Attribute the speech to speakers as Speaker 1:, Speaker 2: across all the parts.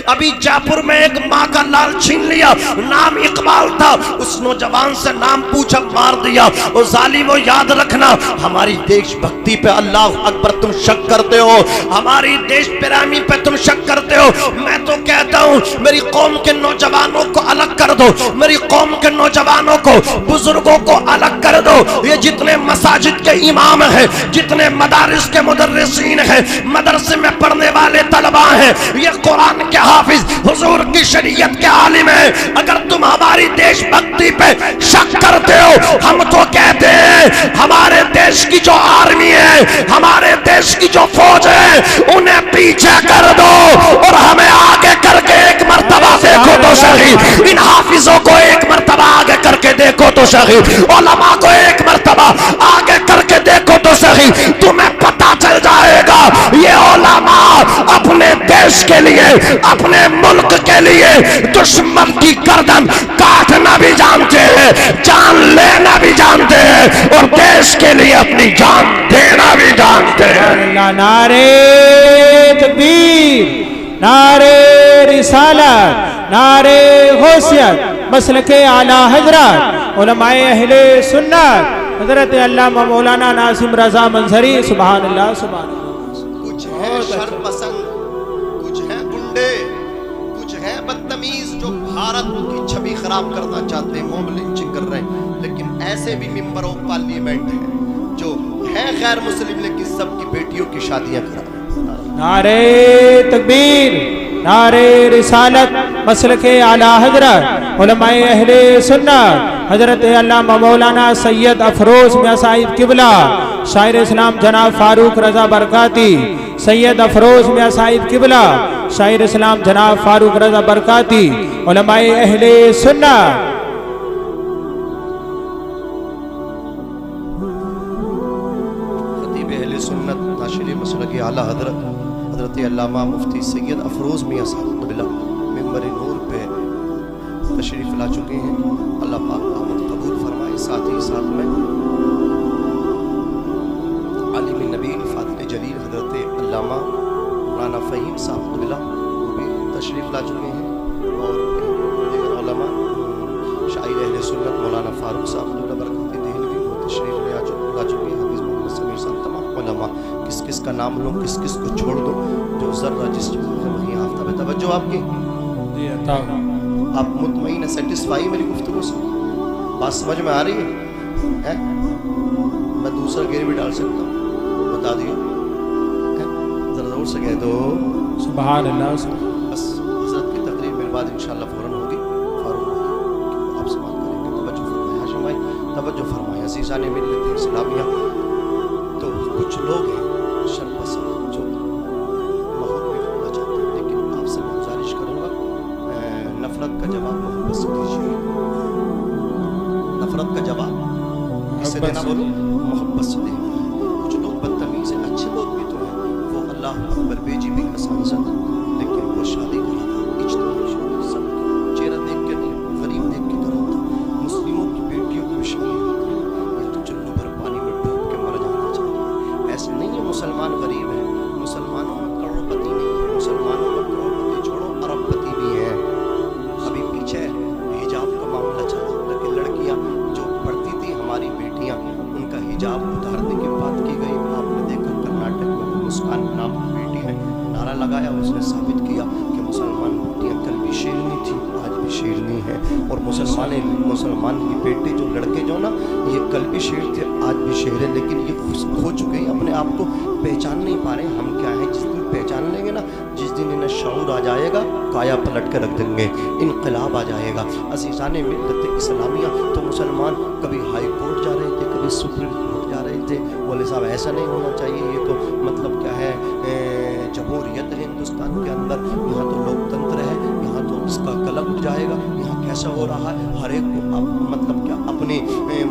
Speaker 1: अभी जयपुर में एक माँ का लाल छीन लिया, नाम इकबाल था, उस नौजवान से नाम पूछा, मार दिया। और जालिमो याद रखना, हमारी देशभक्ति पे अल्लाह अकबर तुम शक करते हो, हमारी देश प्रेमी पे तुम शक करते हो। मैं तो कहता हूँ मेरी कौम के नौजवानों को अलग कर दो, मेरी कौम के नौजवानों को, बुजुर्गों को अलग कर दो। ये जितने मसाजिद के इमाम हैं, जितने मदारिस के मुदर्रिसीन हैं, मदरसे में पढ़ने वाले तलबा हैं, ये कुरान के हाफिज, हुजूर की शरीयत के आलिम हैं, अगर तुम हमारी देशभक्ति पे शक करते हो, हम तो कहते हैं हमारे देश की जो आर्मी है, हमारे देश की जो फौज है, उन्हें पीछे कर दो और हमें आगे करके एक मर्तबा देखो तो सही। इन हाफिजों को एक मर्तबा आगे करके देखो तो सही, उलमा को एक मर्तबा आगे करके देखो तो सही। तुम्हें पता चल जाएगा ये उलमा अपने देश के लिए, अपने मुल्क के लिए दुश्मन की गर्दन काटना भी जानते हैं, जान लेना भी जानते हैं, और देश के लिए अपनी जान देना भी जानते हैं।
Speaker 2: नारे तकबीर, नारे रिसालत, नारे गौसियत, मसलके आला हजरत, उलमाए अहले सुन्नत, हजरत अल्लामा मौलाना नासिम रजा मंजरी, सुभान अल्लाह सुभान अल्लाह।
Speaker 1: कुछ है शरपसंद, कुछ है गुंडे, कुछ है बदतमीज जो भारत की छवि खराब करना चाहते हैं, मॉब लिंचिंग कर रहे हैं, लेकिन ऐसे भी मेंबर ऑफ पार्लियामेंट हैं जो है गैर मुस्लिम लेकिन सबकी बेटियों की शादियां करा रहे हैं।
Speaker 2: नारे तकबीर, नारे रिसालत, मसलके आला हजरत, उलमाए अहले सुन्नत, हजरत अल्लामा मौलाना सैयद अफरोज मियां साहिब किबला, शायर इस्लाम जनाब फारूक रजा बरकाती, सैयद अफरोज मियां साहिब किबला, शायर इस्लाम जनाब फारूक रजा बरकाती, उलमाए अहले सुन्नत।
Speaker 1: सुन्नत नाशिरी मसलके आला हजरत अल्लामा मुफ्ती सैयद अफरोज मियां साहिब किबला मिंबर नूर पे तशरीफ ला चुके हैं। अल्लाह पाक आमद कबूल फरमाए। साथ ही साथ में आलिम नबी फातिह जलील हजरत अल्लामा मौलाना फ़हीम साहब किबला वो भी तशरीफ ला चुके हैं, और दीगर उलमा शायर अहले सुन्नत मौलाना फारूक साहब किबला बरकत देहलवी वो तशरीफ ला चुके हैं। हाफिज़ मोहम्मद समीर साहब, तमाम उलमा, किस किस का नाम लूँ, किस किस को छोड़ दो, जो ज़र्रा जिस वहीं आफ्ताब तवज्जो आपकी, आप मुतमईन है, सेटिस्फाई मेरी गुफ्तगू से, बात समझ में आ रही है? मैं दूसरा गेर भी डाल सकता हूँ, बता दियो, जरा जोर से कह दो
Speaker 2: सुभान अल्लाह।
Speaker 1: बस हज़रत की तकरीर मेरे बाद इंशाअल्लाह फ़ौरन होगी, फारूक आप सवाल करेंगे। तवज्जो फरमाए हाशिम भाई, तवज्जो फरमाए अज़ीज़ान मिल्लत इस्लामिया। तो कुछ लोग हैं शर्पसंद जो माहौल बिगड़ना चाहते हैं, लेकिन आपसे मैं गुजारिश करूँगा नफरत का जवाब मोहब्बत से दीजिए। नफरत का जवाब किसे देना बोलो? मोहब्बत से देना। कुछ लोग बदतमीज हैं, अच्छे लोग भी तो हैं, वो अल्लाह अकबर बेजी भी का सांसद, लेकिन वो शादी करा था, इज्तिमाई शादी, सब चेहरा देख के नहीं, गरीब देख के करा था। मुस्लिमों की बेटियों की शादी ये तो चुल्लू भर पानी में डूब के मर जाना चाहिए। ऐसे नहीं है मुसलमान गरीब है, मुसलमानों में करोड़पति नहीं है, मुसलमानों में करोड़पति छोड़ो अरबपति भी है। अभी पीछे हिजाब का मामला चला, लेकिन लड़कियां जो पढ़ती थी हमारी बेटियां, उनका हिजाब उतारने की बात की गई। आपने देखा कर्नाटक में मुस्कान नाम की बेटी ने नारा लगाया, उसने साबित किया कि मुसलमान बेटियां कल भी शेरनी थी, आज भी शेरनी है। और मुसलमान की बेटे जो लड़के जो ना ये कल भी शेर थे, आज भी शेर है, लेकिन ये खो चुके हैं, अपने आप को पहचान नहीं पा रहे हम क्या है। जिस दिन पहचान लेंगे ना, जिस दिन इन्हें शऊर आ जाएगा, काया पलट कर रख देंगे, इनकलाब आ जाएगा। अज़ीज़ान मिल्लत इस्लामिया, तो मुसलमान कभी हाई कोर्ट जा रहे थे, कभी सुप्रीम कोर्ट जा रहे थे, बोले साहब ऐसा नहीं होना चाहिए, ये तो मतलब क्या है जमहूरियत है हिंदुस्तान के अंदर, यहाँ तो लोकतंत्र है, यहाँ तो इसका कलम उठ जाएगा, यहाँ कैसा हो रहा है, हर एक को मतलब क्या अपने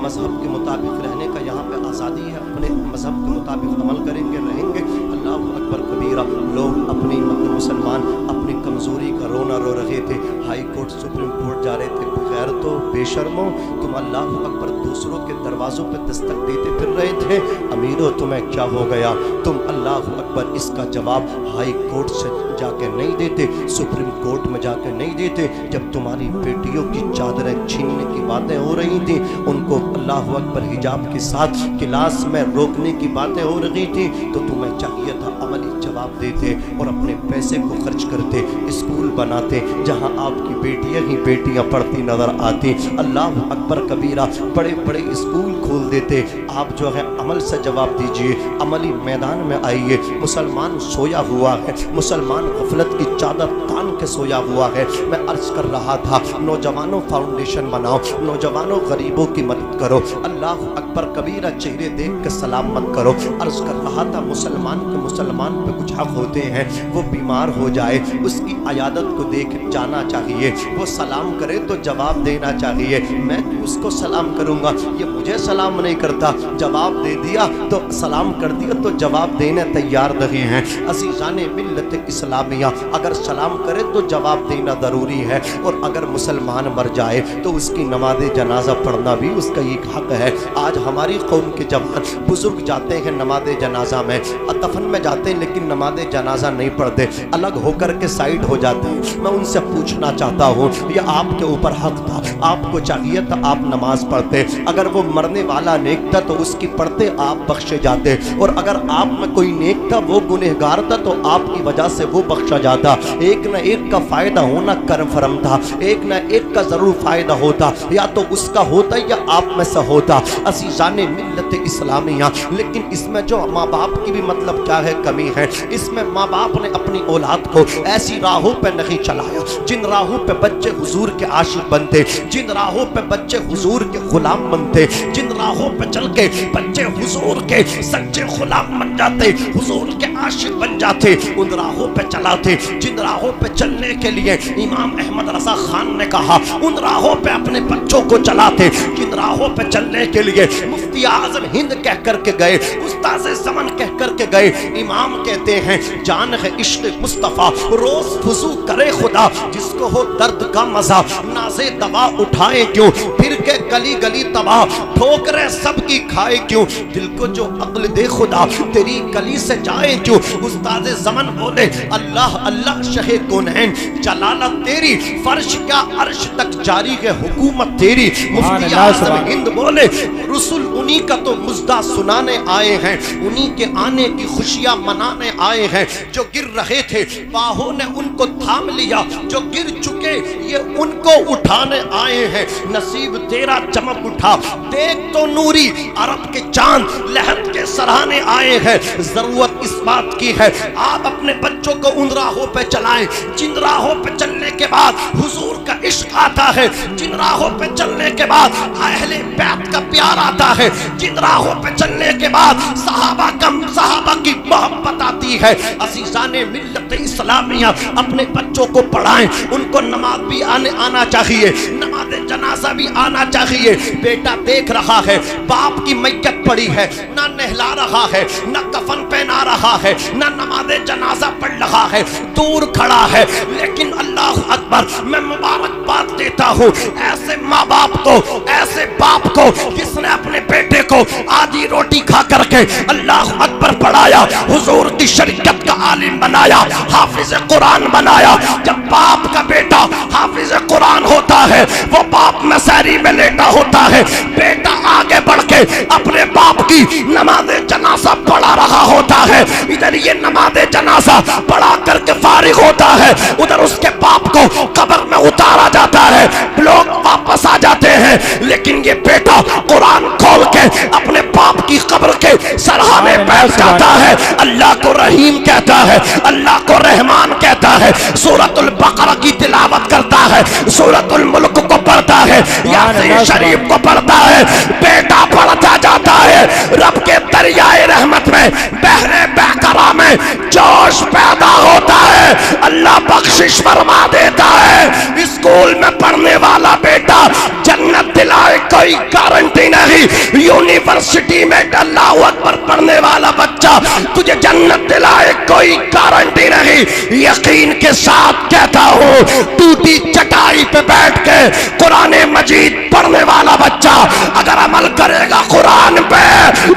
Speaker 1: मजहब के मुताबिक रहने का यहाँ पे आज़ादी है, अपने मजहब के मुताबिक अमल करेंगे, रहेंगे। अल्लाह अकबर कबीरा। लोग अपनी मतलब मुसलमान अपनी कमज़ोरी का रोना रो रहे थे, हाई कोर्ट सुप्रीम कोर्ट जा रहे थे। बगैर तो बेशर्मो तुम अल्लाह अकबर दूसरों के दरवाज़ों पे दस्तक देते फिर रहे थे। अमीरो तुम्हें क्या हो गया? तुम अल्लाह अकबर इसका जवाब हाई कोर्ट से जाके नहीं देते, सुप्रीम कोर्ट में जाके नहीं देते। जब तुम्हारी बेटियों की चादरें छीनने की बातें हो रही थी, उनको अल्लाह अकबर हिजाब के साथ क्लास में रोकने की बातें हो रही थी, तो तुम्हें चाहिए था अमली जवाब देते और अपने पैसे को खर्च करते, स्कूल बनाते जहां आपकी बेटियां ही बेटियां पढ़ती नजर आती। अल्लाह अकबर कबीरा, बड़े बड़े स्कूल खोल देते। आप जो है अमल से जवाब दीजिए, अमली मैदान में आइए। मुसलमान सोया हुआ है, मुसलमान गफलत की चादर तान के सोया हुआ है। मैं अर्ज कर रहा था, नौजवानों फाउंडेशन बनाओ, नौजवानों गरीबों की मदद करो। अल्लाह अकबर कबीरा, चेहरे देख के सलाम मत करो। अर्ज कर रहा था, मुसलमान के मुसलमान पे कुछ हक होते हैं, वो बीमार हो जाए उसकी अयादत को देख जाना चाहिए, वो सलाम करे तो जवाब देना चाहिए। मैं उसको सलाम करूंगा, ये मुझे सलाम नहीं करता, जवाब दे दिया तो सलाम कर दिया तो जवाब देने तैयार नहीं हैं। अज़ीज़ाने मिल्लत इस्लामिया, अगर सलाम करे तो जवाब देना ज़रूरी है, और अगर मुसलमान मर जाए तो उसकी नमाज जनाजा पढ़ना भी उसका एक हक है। आज हमारी कौम के जवान बुजुर्ग जाते हैं नमाज जनाजा में, दफन में जाते हैं लेकिन नमाज जनाजा नहीं पढ़ते, अलग होकर के साइड हो जाते हैं। मैं उनसे पूछना चाहता हूँ, ये आपके ऊपर हक था, आपको चाहिए था आप नमाज पढ़ते, अगर वो मरने वाला नेक था तो उसकी पढ़ते आप बख्शे जाते, और अगर आप में कोई नेक था वो गुनहगार था तो आपकी वजह से वो बख्शा जाता। एक न एक का फायदा होना करम था, एक न एक का जरूर फायदा होता, या तो उसका होता या आप में से होता। अज़ीज़ाने मिल्लत इस्लामिया, लेकिन इसमें जो माँ बाप की भी मतलब क्या है कमी है। इसमें माँ बाप ने अपनी औलाद को ऐसी राहों पे नहीं चलाया जिन राहों पे बच्चे हुजूर के आशिक बनते, जिन राहों पे बच्चे हुजूर के गुलाम बनते, जिन राहों पे चल के बच्चे हुजूर के सच्चे गुलाम बन जाते, हुजूर के आशिक बन जाते, उन राहों पे चलाते। जिन राहों पे चलने के लिए इमाम अहमद रज़ा खान ने कहा, उन राहों पे अपने बच्चों को चलाते। जिन राहों पे चलने के लिए मुफ्ती आज़म हिंद कह करके गए, उस्ताद ज़मान कह करके गए, इमाम कहते हैं जान है इश्क़ मुस्तफ़ा रोज़ वुज़ू करे खुदा, जिसको हो दर्द का मज़ा नाज़े दवा उठाए क्यों, फिर के गली गली तबाह ठोकरे सबकी खाए क्यों, दिल को जो अक्ल दे खुदा तेरी गली से जाए क्यों। उस्ताद ज़मान बोले अल्लाह अल्लाह शहे कौनैन, जलालत तेरी फर्श क्या अर्श तक जारी है हुकूमत तेरी। मुफ्ती आज़म हिंद बोले रसूल उन्हीं का तो मुज़्दा सुनाने आए हैं, उन्हीं के आने की खुशियां मनाने आए हैं। जो गिर रहे थे बाहों ने उनको थाम लिया, जो गिर चुके ये उनको उठाने आए हैं। नसीब तेरा चमक उठा, देख तो नूरी अरब के चांद लहद के सराहने आए हैं। जरूरत इस बात की है आप अपने बच्चों को उन राहों पे चलाएं जिन राहों पे चलने के बाद हुजूर का इश्क आता है, जिन राहों पे चलने के बाद अहले बैत का प्यार आता है, जिन राहों पे चलने के बाद सहाबा की मोहब्बत आती है। अज़ीज़ाने मिल्लत इस्लामिया, अपने बच्चों को पढ़ाएं, उनको नमाज भी आना चाहिए, नमाज जनाजा भी आना चाहिए। बेटा देख रहा है बाप की मैयत पड़ी है, ना नहला रहा है, ना कफन पहना रहा है, ना नमाज जनाजा पढ़ रहा है, दूर खड़ा है, लेकिन अल्लाह अकबर मैं मुबारकबाद देता हूँ ऐसे माँ बाप को, ऐसे बाप को जिसने अपने बेटे को आधी रोटी खा करके अल्लाह अकबर पढ़ाया, हुजूर की शरीयत का आलिम बनाया, हाफिज कुरान बनाया। जब बाप का बेटा हाफिज कुरान होता है, वो बाप मसहरी में लेटा होता है, बेटा आगे बढ़ के अपने बाप की नमाज जनाजा पढ़ा रहा होता है। इधर ये नमाज जनाजा पढ़ा करके फारिग होता है, उधर उसके बाप को कब्र में उतारा जाता है, लोग वापस आ जाते हैं, लेकिन ये बेटा कुरान खोल के अपने बाप की कब्र के सराहने बैठ जाता है। अल्लाह को रहीम कहता है, अल्लाह को रहमान कहता है, सूरतुल बकरा की तिलावत करता है, सूरतुल मुल्क को पढ़ता है, यासीन शरीफ को पढ़ता है, बेटा पढ़ता जाता है। रब के दरियाए रहमत में बहरे बहकरा में जोश पैदा होता है, अल्लाह बख्शिश फरमा देता है। स्कूल में पढ़ने वाला बेटा जन्नत दिलाए कोई गारंटी नहीं, यूनिवर्सिटी में अल्लाह अकबर पढ़ने वाला बच्चा तुझे जन्नत दिलाए कोई गारंटी नहीं। यकीन के साथ कहता हूँ
Speaker 3: ٹوٹی چٹائی پہ بیٹھ کے قرآن مجید پڑھنے والا بچہ اگر عمل کرے گا قرآن پہ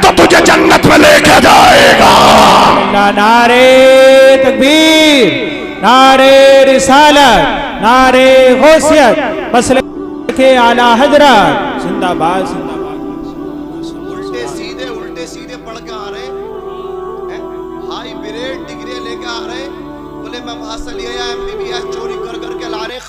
Speaker 3: تو تجھے جنت میں لے کے جائے گا.
Speaker 2: نعرے تکبیر، نعرے رسالت، نعرے غوثیت، مسلک اعلی حضرت زندہ باد زندہ باد.
Speaker 1: الٹے سیدھے پڑھ کے آ رہے ہیں، ہائی گریڈ ڈگری لے کے آ رہے ہیں، بولے میں وہاں سے لیا MBBS چوری کر کے لا رہے ہیں.